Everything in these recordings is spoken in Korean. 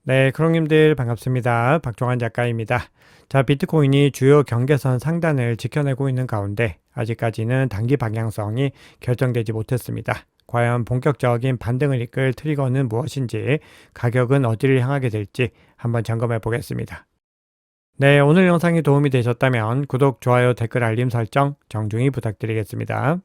네, 크롱님들 반갑습니다. 박종환 작가입니다. 자, 비트코인이 주요 경계선 상단을 지켜내고 있는 가운데 아직까지는 단기 방향성이 결정되지 못했습니다. 과연 본격적인 반등을 이끌 트리거는 무엇인지, 가격은 어디를 향하게 될지 한번 점검해 보겠습니다. 네, 오늘 영상이 도움이 되셨다면 구독, 좋아요, 댓글, 알림 설정 정중히 부탁드리겠습니다.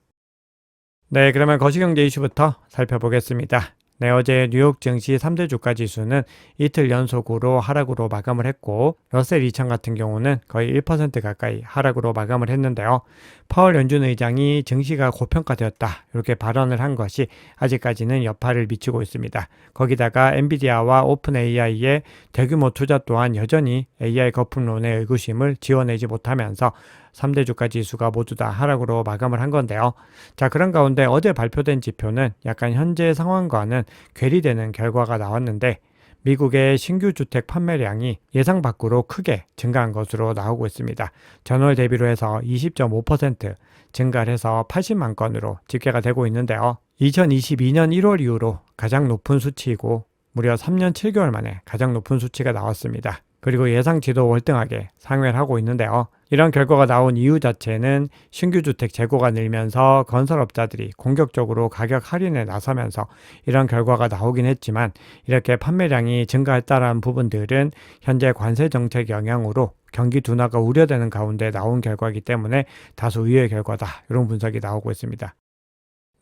네, 그러면 거시경제 이슈부터 살펴보겠습니다. 네, 어제 뉴욕 증시 3대 주가 지수는 이틀 연속으로 하락으로 마감을 했고, 러셀 2000 같은 경우는 거의 1% 가까이 하락으로 마감을 했는데요. 파월 연준 의장이 증시가 고평가되었다, 이렇게 발언을 한 것이 아직까지는 여파를 미치고 있습니다. 거기다가 엔비디아와 오픈 AI의 대규모 투자 또한 여전히 AI 거품론의 의구심을 지워내지 못하면서 3대 주가 지수가 모두 다 하락으로 마감을 한 건데요. 자, 그런 가운데 어제 발표된 지표는 약간 현재 상황과는 괴리되는 결과가 나왔는데, 미국의 신규 주택 판매량이 예상 밖으로 크게 증가한 것으로 나오고 있습니다. 전월 대비로 해서 20.5% 증가를 해서 80만 건으로 집계가 되고 있는데요. 2022년 1월 이후로 가장 높은 수치이고 무려 3년 7개월 만에 가장 높은 수치가 나왔습니다. 그리고 예상치도 월등하게 상회를 하고 있는데요. 이런 결과가 나온 이유 자체는 신규 주택 재고가 늘면서 건설업자들이 공격적으로 가격 할인에 나서면서 이런 결과가 나오긴 했지만, 이렇게 판매량이 증가했다라는 부분들은 현재 관세 정책 영향으로 경기 둔화가 우려되는 가운데 나온 결과이기 때문에 다소 의외의 결과다, 이런 분석이 나오고 있습니다.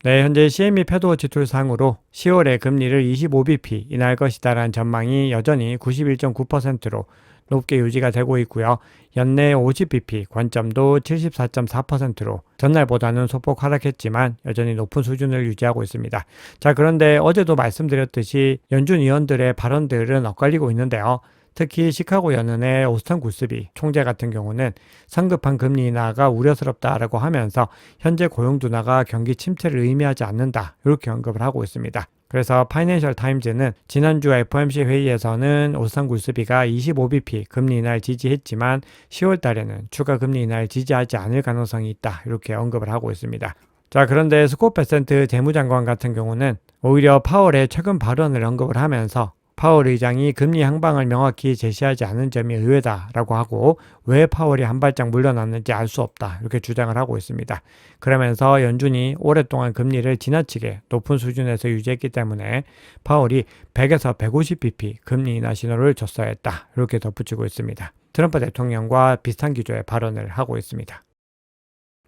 네, 현재 CME 패도 지출상으로 10월에 금리를 25bp 인하할 것이다라는 전망이 여전히 91.9%로 높게 유지가 되고 있고요. 연내 50bp 관점도 74.4%로 전날보다는 소폭 하락했지만 여전히 높은 수준을 유지하고 있습니다. 자, 그런데 어제도 말씀드렸듯이 연준 위원들의 발언들은 엇갈리고 있는데요. 특히 시카고 연은의 오스턴 굴스비 총재 같은 경우는 성급한 금리 인하가 우려스럽다라고 하면서 현재 고용 둔화가 경기 침체를 의미하지 않는다, 이렇게 언급을 하고 있습니다. 그래서 파이낸셜 타임즈는 지난주 FOMC 회의에서는 오스턴 굴스비가 25bp 금리 인하를 지지했지만 10월 달에는 추가 금리 인하를 지지하지 않을 가능성이 있다, 이렇게 언급을 하고 있습니다. 자, 그런데 스콧 베센트 재무장관 같은 경우는 오히려 파월의 최근 발언을 언급을 하면서 파월 의장이 금리 향방을 명확히 제시하지 않은 점이 의외다라고 하고, 왜 파월이 한 발짝 물러났는지 알 수 없다, 이렇게 주장을 하고 있습니다. 그러면서 연준이 오랫동안 금리를 지나치게 높은 수준에서 유지했기 때문에 파월이 100에서 150bp 금리 인하 신호를 줬어야 했다, 이렇게 덧붙이고 있습니다. 트럼프 대통령과 비슷한 기조의 발언을 하고 있습니다.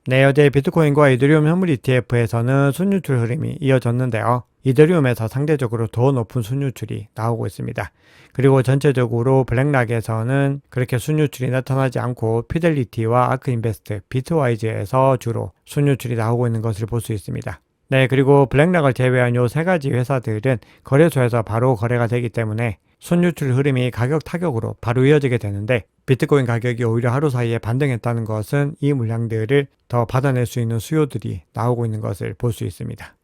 네, 어제 비트코인과 이더리움 현물 ETF에서는 순유출 흐름이 이어졌는데요. 이더리움에서 상대적으로 더 높은 순유출이 나오고 있습니다. 그리고 전체적으로 블랙락에서는 그렇게 순유출이 나타나지 않고 피델리티와 아크인베스트, 비트와이즈에서 주로 순유출이 나오고 있는 것을 볼 수 있습니다. 네, 그리고 블랙락을 제외한 요 세 가지 회사들은 거래소에서 바로 거래가 되기 때문에 순유출 흐름이 가격 타격으로 바로 이어지게 되는데, 비트코인 가격이 오히려 하루 사이에 반등했다는 것은 이 물량들을 더 받아낼 수 있는 수요들이 나오고 있는 것을 볼 수 있습니다.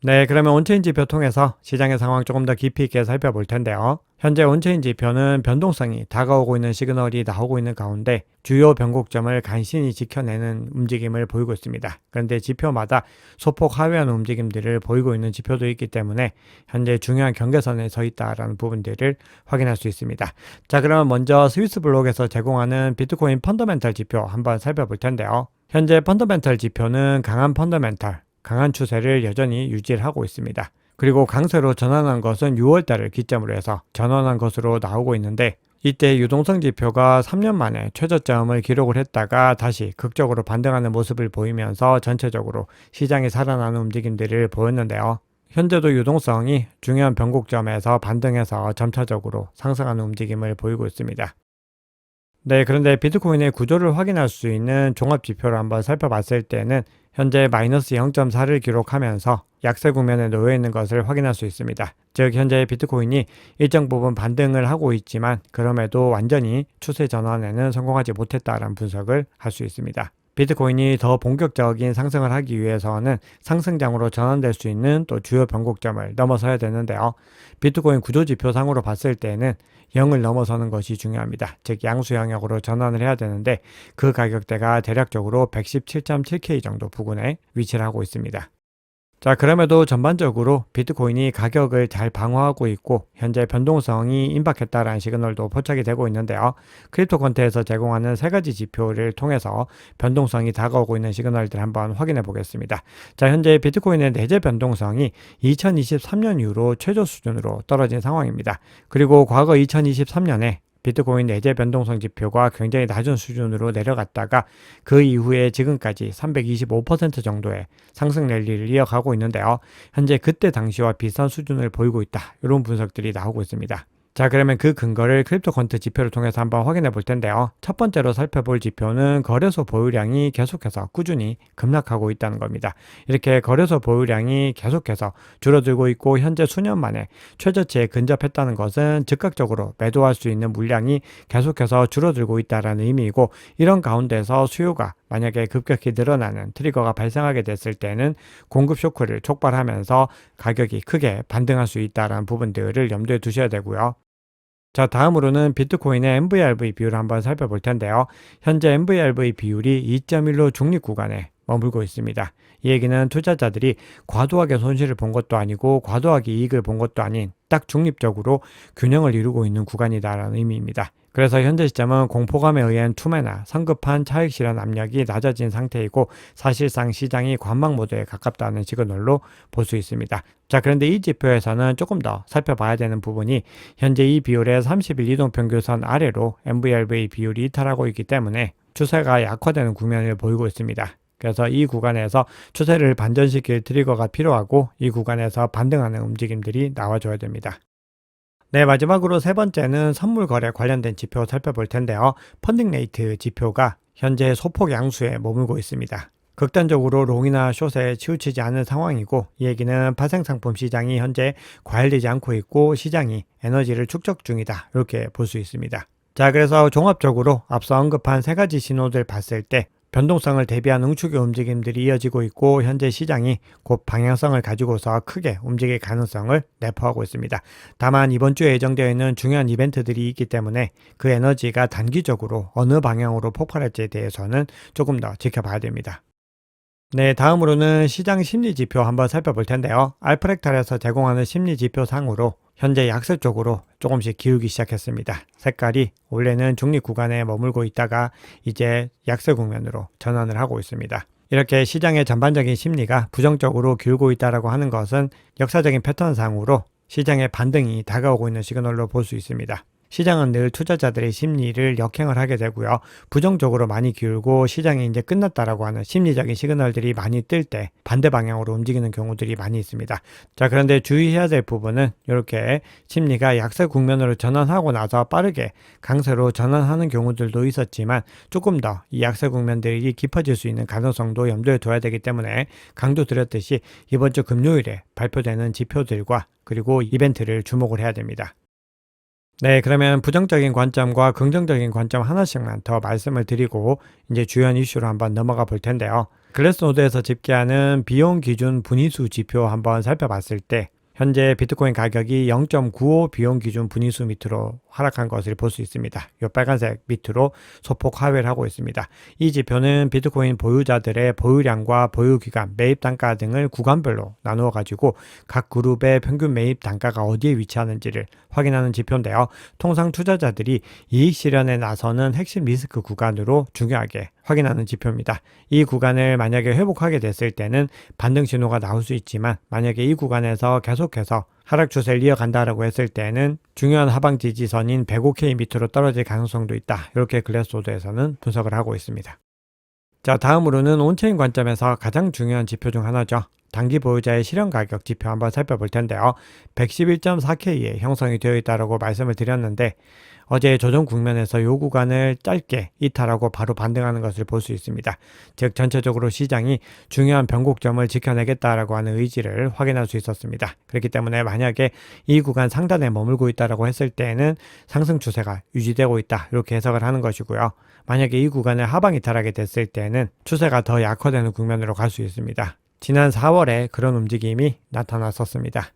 네, 그러면 온체인 지표 통해서 시장의 상황 조금 더 깊이 있게 살펴볼 텐데요. 현재 온체인 지표는 변동성이 다가오고 있는 시그널이 나오고 있는 가운데 주요 변곡점을 간신히 지켜내는 움직임을 보이고 있습니다. 그런데 지표마다 소폭 하회하는 움직임들을 보이고 있는 지표도 있기 때문에 현재 중요한 경계선에 서 있다라는 부분들을 확인할 수 있습니다. 자, 그러면 먼저 스위스 블록에서 제공하는 비트코인 펀더멘털 지표 한번 살펴볼 텐데요. 현재 펀더멘털 지표는 강한 펀더멘털, 강한 추세를 여전히 유지를 하고 있습니다. 그리고 강세로 전환한 것은 6월달을 기점으로 해서 전환한 것으로 나오고 있는데, 이때 유동성 지표가 3년 만에 최저점을 기록을 했다가 다시 극적으로 반등하는 모습을 보이면서 전체적으로 시장이 살아나는 움직임들을 보였는데요. 현재도 유동성이 중요한 변곡점에서 반등해서 점차적으로 상승하는 움직임을 보이고 있습니다. 네, 그런데 비트코인의 구조를 확인할 수 있는 종합지표를 한번 살펴봤을 때는 현재 마이너스 0.4를 기록하면서 약세 국면에 놓여 있는 것을 확인할 수 있습니다. 즉, 현재 비트코인이 일정 부분 반등을 하고 있지만 그럼에도 완전히 추세 전환에는 성공하지 못했다라는 분석을 할 수 있습니다. 비트코인이 더 본격적인 상승을 하기 위해서는 상승장으로 전환될 수 있는 또 주요 변곡점을 넘어서야 되는데요. 비트코인 구조지표상으로 봤을 때는 0을 넘어서는 것이 중요합니다. 즉, 양수 영역으로 전환을 해야 되는데 그 가격대가 대략적으로 117.7K 정도 부근에 위치를 하고 있습니다. 자, 그럼에도 전반적으로 비트코인이 가격을 잘 방어하고 있고 현재 변동성이 임박했다라는 시그널도 포착이 되고 있는데요. 크립토컨트에서 제공하는 세 가지 지표를 통해서 변동성이 다가오고 있는 시그널들 한번 확인해 보겠습니다. 자, 현재 비트코인의 내재 변동성이 2023년 이후로 최저 수준으로 떨어진 상황입니다. 그리고 과거 2023년에 비트코인 내재 변동성 지표가 굉장히 낮은 수준으로 내려갔다가 그 이후에 지금까지 325% 정도의 상승 랠리를 이어가고 있는데요. 현재 그때 당시와 비슷한 수준을 보이고 있다. 이런 분석들이 나오고 있습니다. 자, 그러면 그 근거를 크립토컨트 지표를 통해서 한번 확인해 볼 텐데요. 첫 번째로 살펴볼 지표는 거래소 보유량이 계속해서 꾸준히 급락하고 있다는 겁니다. 이렇게 거래소 보유량이 계속해서 줄어들고 있고 현재 수년 만에 최저치에 근접했다는 것은 즉각적으로 매도할 수 있는 물량이 계속해서 줄어들고 있다는 의미이고, 이런 가운데서 수요가 만약에 급격히 늘어나는 트리거가 발생하게 됐을 때는 공급 쇼크를 촉발하면서 가격이 크게 반등할 수 있다는 부분들을 염두에 두셔야 되고요. 자, 다음으로는 비트코인의 MVRV 비율을 한번 살펴볼 텐데요. 현재 MVRV 비율이 2.1로 중립 구간에 머물고 있습니다. 이 얘기는 투자자들이 과도하게 손실을 본 것도 아니고 과도하게 이익을 본 것도 아닌 딱 중립적으로 균형을 이루고 있는 구간이다라는 의미입니다. 그래서 현재 시점은 공포감에 의한 투매나 성급한 차익 실현 압력이 낮아진 상태이고 사실상 시장이 관망 모드에 가깝다는 시그널로 볼 수 있습니다. 자, 그런데 이 지표에서는 조금 더 살펴봐야 되는 부분이 현재 이 비율의 30일 이동평균선 아래로 MVRV 비율이 이탈하고 있기 때문에 추세가 약화되는 국면을 보이고 있습니다. 그래서 이 구간에서 추세를 반전시킬 트리거가 필요하고 이 구간에서 반등하는 움직임들이 나와줘야 됩니다. 네, 마지막으로 세 번째는 선물 거래 관련된 지표 살펴볼 텐데요. 펀딩 레이트 지표가 현재 소폭 양수에 머물고 있습니다. 극단적으로 롱이나 숏에 치우치지 않은 상황이고, 이 얘기는 파생상품 시장이 현재 과열되지 않고 있고 시장이 에너지를 축적 중이다, 이렇게 볼 수 있습니다. 자, 그래서 종합적으로 앞서 언급한 세 가지 신호들 봤을 때 변동성을 대비한 응축의 움직임들이 이어지고 있고 현재 시장이 곧 방향성을 가지고서 크게 움직일 가능성을 내포하고 있습니다. 다만 이번 주에 예정되어 있는 중요한 이벤트들이 있기 때문에 그 에너지가 단기적으로 어느 방향으로 폭발할지에 대해서는 조금 더 지켜봐야 됩니다. 네, 다음으로는 시장 심리 지표 한번 살펴볼 텐데요. 알프렉탈에서 제공하는 심리 지표 상으로 현재 약세 쪽으로 조금씩 기울기 시작했습니다. 색깔이 원래는 중립 구간에 머물고 있다가 이제 약세 국면으로 전환을 하고 있습니다. 이렇게 시장의 전반적인 심리가 부정적으로 기울고 있다고 하는 것은 역사적인 패턴상으로 시장의 반등이 다가오고 있는 시그널로 볼 수 있습니다. 시장은 늘 투자자들의 심리를 역행을 하게 되고요. 부정적으로 많이 기울고 시장이 이제 끝났다라고 하는 심리적인 시그널들이 많이 뜰 때 반대 방향으로 움직이는 경우들이 많이 있습니다. 자, 그런데 주의해야 될 부분은 이렇게 심리가 약세 국면으로 전환하고 나서 빠르게 강세로 전환하는 경우들도 있었지만 조금 더 이 약세 국면들이 깊어질 수 있는 가능성도 염두에 둬야 되기 때문에 강조드렸듯이 이번 주 금요일에 발표되는 지표들과 그리고 이벤트를 주목을 해야 됩니다. 네, 그러면 부정적인 관점과 긍정적인 관점 하나씩만 더 말씀을 드리고 이제 주요 이슈로 한번 넘어가 볼 텐데요. 글래스노드에서 집계하는 비용 기준 분위수 지표 한번 살펴봤을 때 현재 비트코인 가격이 0.95 비용 기준 분위수 밑으로 하락한 것을 볼 수 있습니다. 이 빨간색 밑으로 소폭 하회를 하고 있습니다. 이 지표는 비트코인 보유자들의 보유량과 보유기간, 매입 단가 등을 구간별로 나누어 가지고 각 그룹의 평균 매입 단가가 어디에 위치하는지를 확인하는 지표인데요. 통상 투자자들이 이익 실현에 나서는 핵심 리스크 구간으로 중요하게 확인하는 지표입니다. 이 구간을 만약에 회복하게 됐을 때는 반등 신호가 나올 수 있지만 만약에 이 구간에서 계속해서 하락 추세를 이어간다라고 했을 때는 중요한 하방 지지선인 105K 밑으로 떨어질 가능성도 있다. 이렇게 글래스노드에서는 분석을 하고 있습니다. 자, 다음으로는 온체인 관점에서 가장 중요한 지표 중 하나죠. 단기 보유자의 실현 가격 지표 한번 살펴볼 텐데요. 111.4K에 형성이 되어 있다고 말씀을 드렸는데 어제 조정 국면에서 이 구간을 짧게 이탈하고 바로 반등하는 것을 볼 수 있습니다. 즉 전체적으로 시장이 중요한 변곡점을 지켜내겠다라고 하는 의지를 확인할 수 있었습니다. 그렇기 때문에 만약에 이 구간 상단에 머물고 있다라고 했을 때는 상승 추세가 유지되고 있다, 이렇게 해석을 하는 것이고요. 만약에 이 구간을 하방 이탈하게 됐을 때는 추세가 더 약화되는 국면으로 갈 수 있습니다. 지난 4월에 그런 움직임이 나타났었습니다.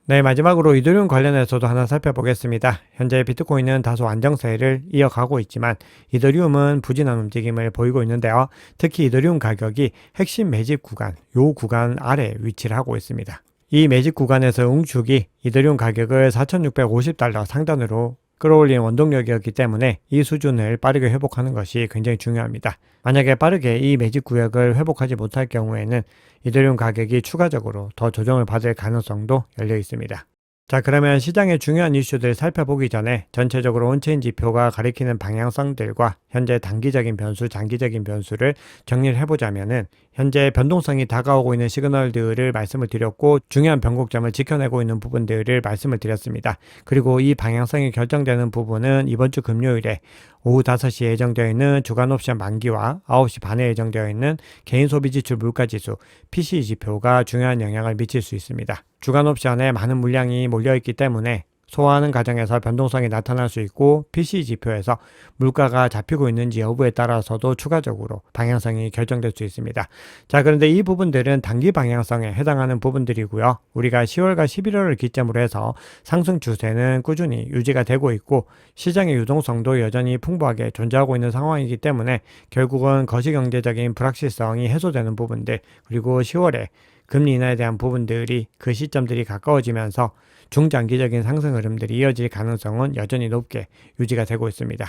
네, 마지막으로 이더리움 관련해서도 하나 살펴보겠습니다. 현재 비트코인은 다소 안정세를 이어가고 있지만 이더리움은 부진한 움직임을 보이고 있는데요. 특히 이더리움 가격이 핵심 매집 구간, 요 구간 아래 위치를 하고 있습니다. 이 매집 구간에서 응축이 이더리움 가격을 4,650달러 상단으로 끌어올린 원동력이었기 때문에 이 수준을 빠르게 회복하는 것이 굉장히 중요합니다. 만약에 빠르게 이 매집 구역을 회복하지 못할 경우에는 이더리움 가격이 추가적으로 더 조정을 받을 가능성도 열려 있습니다. 자, 그러면 시장의 중요한 이슈들 살펴보기 전에 전체적으로 온체인 지표가 가리키는 방향성들과 현재 단기적인 변수, 장기적인 변수를 정리를 해보자면은 현재 변동성이 다가오고 있는 시그널들을 말씀을 드렸고 중요한 변곡점을 지켜내고 있는 부분들을 말씀을 드렸습니다. 그리고 이 방향성이 결정되는 부분은 이번 주 금요일에 오후 5시에 예정되어 있는 주간 옵션 만기와 9시 반에 예정되어 있는 개인 소비 지출 물가지수 PCE 지표가 중요한 영향을 미칠 수 있습니다. 주간 옵션에 많은 물량이 몰려있기 때문에 소화하는 과정에서 변동성이 나타날 수 있고 PCE 지표에서 물가가 잡히고 있는지 여부에 따라서도 추가적으로 방향성이 결정될 수 있습니다. 자, 그런데 이 부분들은 단기 방향성에 해당하는 부분들이고요. 우리가 10월과 11월을 기점으로 해서 상승 추세는 꾸준히 유지가 되고 있고 시장의 유동성도 여전히 풍부하게 존재하고 있는 상황이기 때문에 결국은 거시경제적인 불확실성이 해소되는 부분들 그리고 10월에 금리 인하에 대한 부분들이 그 시점들이 가까워지면서 중장기적인 상승 흐름들이 이어질 가능성은 여전히 높게 유지가 되고 있습니다.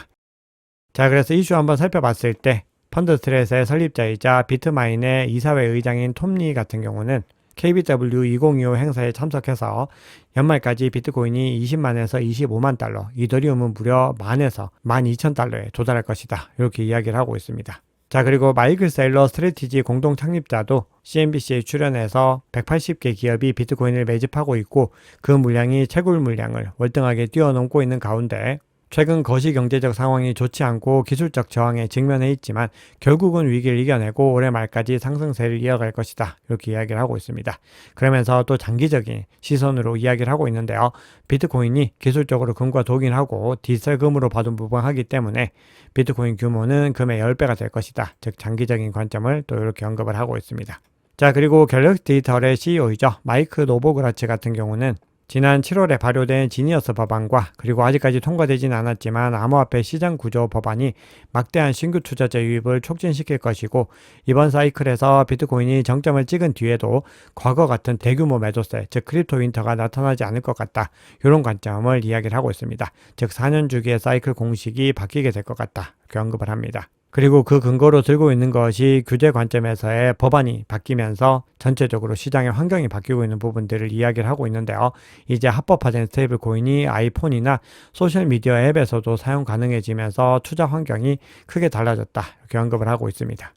자, 그래서 이슈 한번 살펴봤을 때 펀드스트렛의 설립자이자 비트마인의 이사회 의장인 톰리 같은 경우는 KBW 2025 행사에 참석해서 연말까지 비트코인이 20만에서 25만 달러, 이더리움은 무려 만에서 12,000달러에 도달할 것이다. 이렇게 이야기를 하고 있습니다. 자, 그리고 마이클 세일러 스트래티지 공동 창립자도 CNBC에 출연해서 180개 기업이 비트코인을 매집하고 있고 그 물량이 채굴 물량을 월등하게 뛰어넘고 있는 가운데 최근 거시경제적 상황이 좋지 않고 기술적 저항에 직면해 있지만 결국은 위기를 이겨내고 올해 말까지 상승세를 이어갈 것이다. 이렇게 이야기를 하고 있습니다. 그러면서 또 장기적인 시선으로 이야기를 하고 있는데요. 비트코인이 기술적으로 금과 동일하고 디지털 금으로 바둥부둥하기 때문에 비트코인 규모는 금의 10배가 될 것이다. 즉 장기적인 관점을 또 이렇게 언급을 하고 있습니다. 자, 그리고 갤럭시 디지털의 CEO이죠. 마이크 노보그라츠 같은 경우는 지난 7월에 발효된 지니어스 법안과 그리고 아직까지 통과되지는 않았지만 암호화폐 시장 구조 법안이 막대한 신규 투자자 유입을 촉진시킬 것이고 이번 사이클에서 비트코인이 정점을 찍은 뒤에도 과거 같은 대규모 매도세, 즉 크립토 윈터가 나타나지 않을 것 같다. 이런 관점을 이야기를 하고 있습니다. 즉 4년 주기의 사이클 공식이 바뀌게 될 것 같다. 이렇게 언급을 합니다. 그리고 그 근거로 들고 있는 것이 규제 관점에서의 법안이 바뀌면서 전체적으로 시장의 환경이 바뀌고 있는 부분들을 이야기를 하고 있는데요. 이제 합법화된 스테이블 코인이 아이폰이나 소셜미디어 앱에서도 사용 가능해지면서 투자 환경이 크게 달라졌다. 이렇게 언급을 하고 있습니다.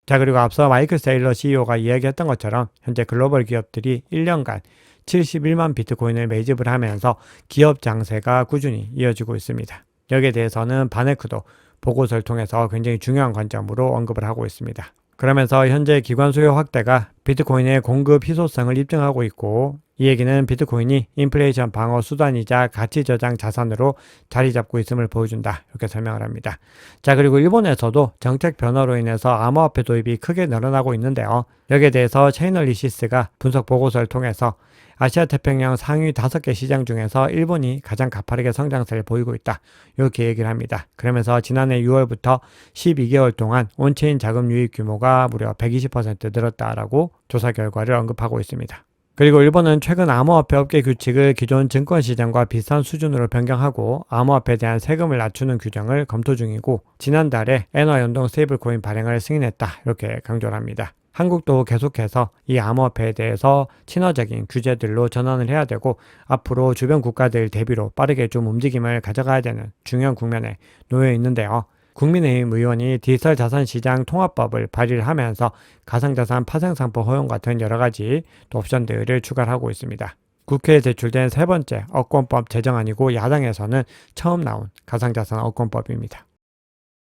자, 그리고 앞서 마이클 세일러 CEO가 이야기했던 것처럼 현재 글로벌 기업들이 1년간 71만 비트코인을 매집을 하면서 기업 장세가 꾸준히 이어지고 있습니다. 여기에 대해서는 바네크도 보고서를 통해서 굉장히 중요한 관점으로 언급을 하고 있습니다. 그러면서 현재 기관 수요 확대가 비트코인의 공급 희소성을 입증하고 있고 이 얘기는 비트코인이 인플레이션 방어 수단이자 가치 저장 자산으로 자리 잡고 있음을 보여준다. 이렇게 설명을 합니다. 자, 그리고 일본에서도 정책 변화로 인해서 암호화폐 도입이 크게 늘어나고 있는데요. 여기에 대해서 체이널리시스가 분석 보고서를 통해서 아시아 태평양 상위 5개 시장 중에서 일본이 가장 가파르게 성장세를 보이고 있다. 이렇게 얘기를 합니다. 그러면서 지난해 6월부터 12개월 동안 온체인 자금 유입 규모가 무려 120% 늘었다라고 조사 결과를 언급하고 있습니다. 그리고 일본은 최근 암호화폐 업계 규칙을 기존 증권시장과 비슷한 수준으로 변경하고 암호화폐에 대한 세금을 낮추는 규정을 검토 중이고 지난달에 엔화 연동 스테이블코인 발행을 승인했다. 이렇게 강조를 합니다. 한국도 계속해서 이 암호화폐에 대해서 친화적인 규제들로 전환을 해야 되고 앞으로 주변 국가들 대비로 빠르게 좀 움직임을 가져가야 되는 중요한 국면에 놓여 있는데요. 국민의힘 의원이 디지털 자산 시장 통합법을 발의를 하면서 가상자산 파생상품 허용 같은 여러 가지 또 옵션들을 추가를 하고 있습니다. 국회에 제출된 세 번째 업권법 제정안이고 야당에서는 처음 나온 가상자산 업권법입니다.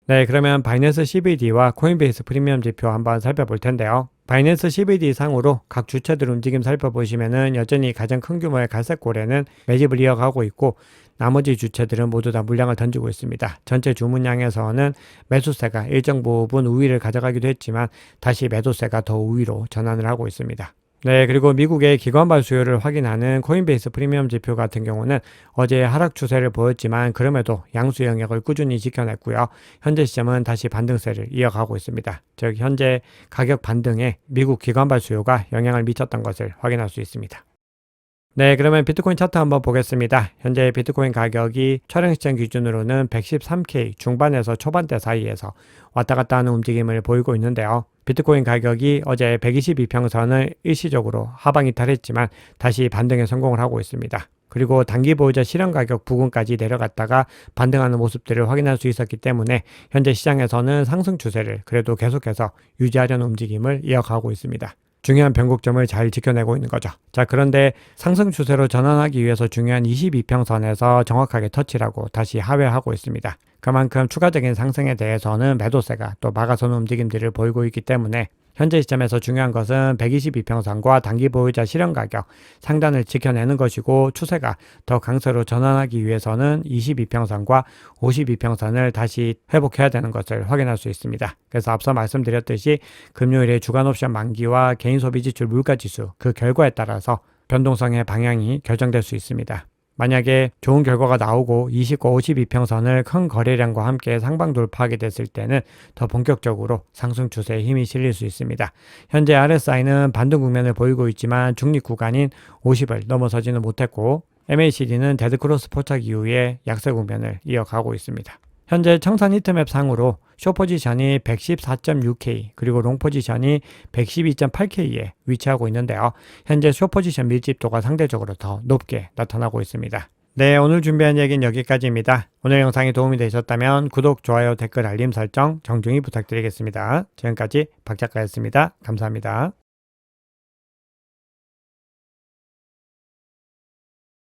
네, 그러면 바이낸스 CBD와 코인베이스 프리미엄 지표 한번 살펴볼 텐데요. 바이낸스 CBD 상으로 각 주체들 움직임 살펴보시면은 여전히 가장 큰 규모의 갈색고래는 매집을 이어가고 있고 나머지 주체들은 모두 다 물량을 던지고 있습니다. 전체 주문량에서는 매수세가 일정 부분 우위를 가져가기도 했지만 다시 매도세가 더 우위로 전환을 하고 있습니다. 네, 그리고 미국의 기관발 수요를 확인하는 코인베이스 프리미엄 지표 같은 경우는 어제 하락 추세를 보였지만 그럼에도 양수 영역을 꾸준히 지켜냈고요. 현재 시점은 다시 반등세를 이어가고 있습니다. 즉 현재 가격 반등에 미국 기관발 수요가 영향을 미쳤던 것을 확인할 수 있습니다. 네, 그러면 비트코인 차트 한번 보겠습니다. 현재 비트코인 가격이 촬영 시점 기준으로는 113K 중반에서 초반대 사이에서 왔다 갔다 하는 움직임을 보이고 있는데요. 비트코인 가격이 어제 122평선을 일시적으로 하방 이탈했지만 다시 반등에 성공을 하고 있습니다. 그리고 단기 보유자 실현 가격 부근까지 내려갔다가 반등하는 모습들을 확인할 수 있었기 때문에 현재 시장에서는 상승 추세를 그래도 계속해서 유지하려는 움직임을 이어가고 있습니다. 중요한 변곡점을 잘 지켜내고 있는 거죠. 자, 그런데 상승 추세로 전환하기 위해서 중요한 22평선에서 정확하게 터치하고 다시 하회하고 있습니다. 그만큼 추가적인 상승에 대해서는 매도세가 또 막아서는 움직임들을 보이고 있기 때문에 현재 시점에서 중요한 것은 122평선과 단기 보유자 실현 가격 상단을 지켜내는 것이고 추세가 더 강세로 전환하기 위해서는 22평선과 52평선을 다시 회복해야 되는 것을 확인할 수 있습니다. 그래서 앞서 말씀드렸듯이 금요일에 주간 옵션 만기와 개인 소비 지출 물가 지수 그 결과에 따라서 변동성의 방향이 결정될 수 있습니다. 만약에 좋은 결과가 나오고 20과 52평선을 큰 거래량과 함께 상방 돌파하게 됐을 때는 더 본격적으로 상승 추세에 힘이 실릴 수 있습니다. 현재 RSI는 반등 국면을 보이고 있지만 중립 구간인 50을 넘어서지는 못했고 MACD는 데드크로스 포착 이후에 약세 국면을 이어가고 있습니다. 현재 청산 히트맵 상으로 숏포지션이 114.6K 그리고 롱포지션이 112.8K에 위치하고 있는데요. 현재 숏포지션 밀집도가 상대적으로 더 높게 나타나고 있습니다. 네, 오늘 준비한 얘기는 여기까지입니다. 오늘 영상이 도움이 되셨다면 구독, 좋아요, 댓글, 알림 설정 정중히 부탁드리겠습니다. 지금까지 박 작가였습니다. 감사합니다.